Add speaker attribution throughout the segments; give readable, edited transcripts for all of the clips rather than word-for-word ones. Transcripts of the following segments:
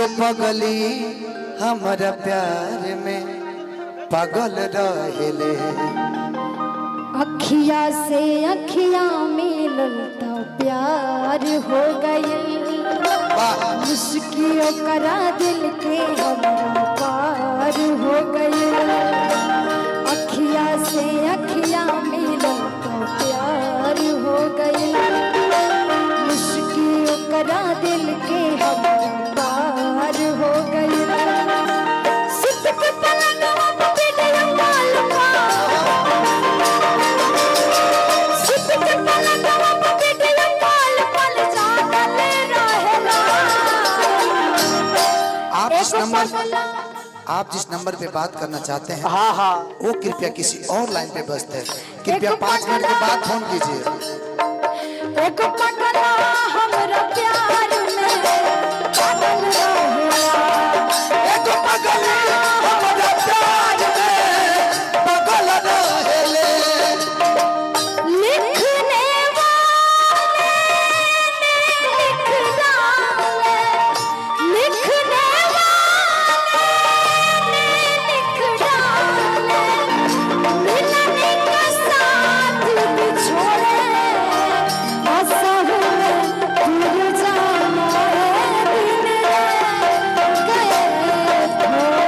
Speaker 1: पगली हमारा प्यार में पागल रहेले।
Speaker 2: अखिया से अखिया मिलल तो प्यार हो गइल, मुश्किलों करा दिल के हमरा पार हो गइल। अखिया से अखिया मिलल तो प्यार हो गइल, मुश्किलों करा दिल के हमरा पार हो गइल।
Speaker 1: आप जिस नंबर पे बात करना चाहते हैं
Speaker 3: हाँ हाँ
Speaker 1: वो कृपया किसी और लाइन पे व्यस्त है, कृपया 5 मिनट के बाद फोन कीजिए।
Speaker 2: एक पगला हमरा प्यार में पागल रहेला,
Speaker 1: एक पगली हमारा प्यार में पागल रहेले।
Speaker 2: लिखने वाले लिख डाले, लिखने वाले लिख डाले, मिलने का साथ भी छोड़े, आशा में दूर जाना है दिन गए थोड़े,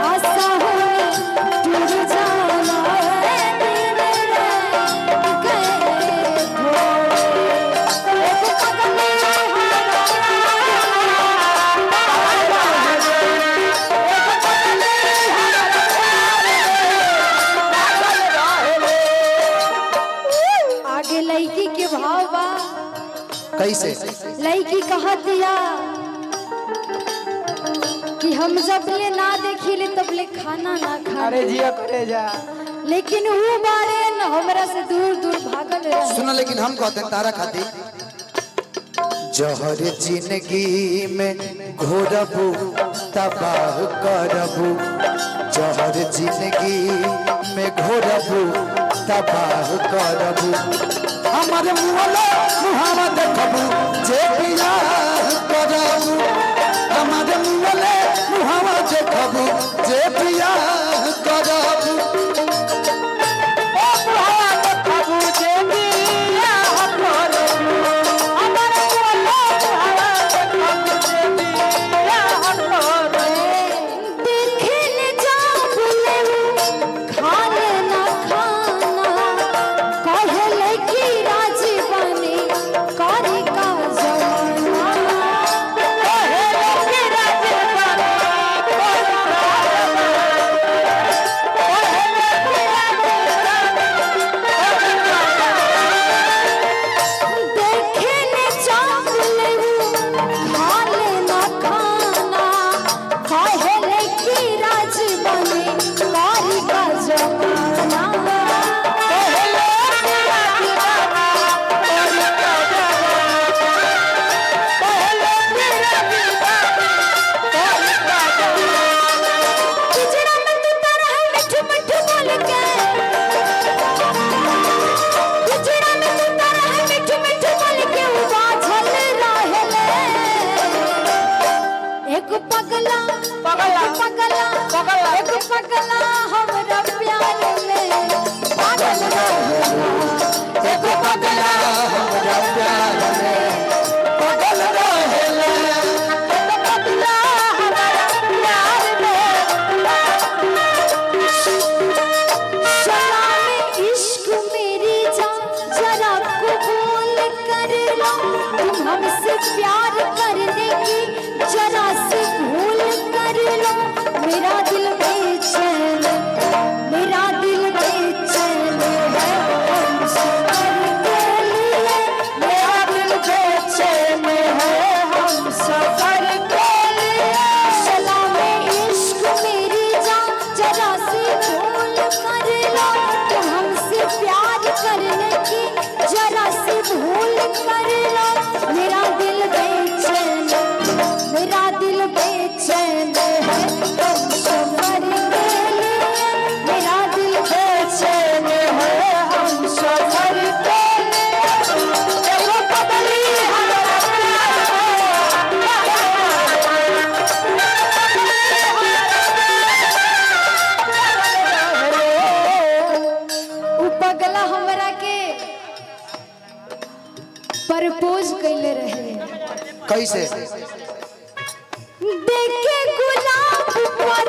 Speaker 2: आशा में दूर जाना है दिन गए थोड़े। एक पगली आगे लड़की के भाव बा,
Speaker 1: कैसे?
Speaker 2: लड़की कहा दिया कि हम जब ले ना देखिले तब ले खाना ना खा,
Speaker 3: अरे जिया करे जा
Speaker 2: लेकिन वो बारे न हमरा से दूर दूर भागल रहे।
Speaker 1: सुना, लेकिन हम कहते हैं तारा खाती जहर जिंदगी में घोरबू तबाह करबू, जहर जिंदगी में घोरबू तबाह करबू। हमारे मुहला मुहावा देखबू जे बियाह करबू, हमारे मुहले मुहावा देखबू जे बियाह करबू।
Speaker 2: देखने जा बुलेऊ खाने ना खाना, कहले कि राजी बने करी का जमाना, कहले कि राजी बने देखने जा बुलेऊ खाने ना खाना, कहले कि राजी बने करी का जमाना, कहले कि राजी बने पिंजरा में तू तारा है मिठू मिठू बोल के, पिंजरा में तू तारा है मिठू मिठू बोल के उबाझल रहेले। एक पगला एक पगला हमरा प्यार में पागल रहेला,
Speaker 1: एक पगला हमारा प्यार में पागल रहेले।
Speaker 2: एक पगला हमरा प्यार में सलाम इश्क मेरी जान जरा कबूल कर लो, तुम हमसे प्यार करने की जरा से भूल कर लो। मेरा दिल बेचैन, मेरा दिल बेचैन है हम सफर के लिए, मेरा दिल बेचैन है हम सफर के लिए। सलाम इश्क मेरी जान जरा से भूल कर लो, तुम हमसे प्यार करने की जरा से भूल कर लो। मेरा दिल प्रपोज कैले रहे।
Speaker 1: कैसे?
Speaker 2: देखे गुलाब पर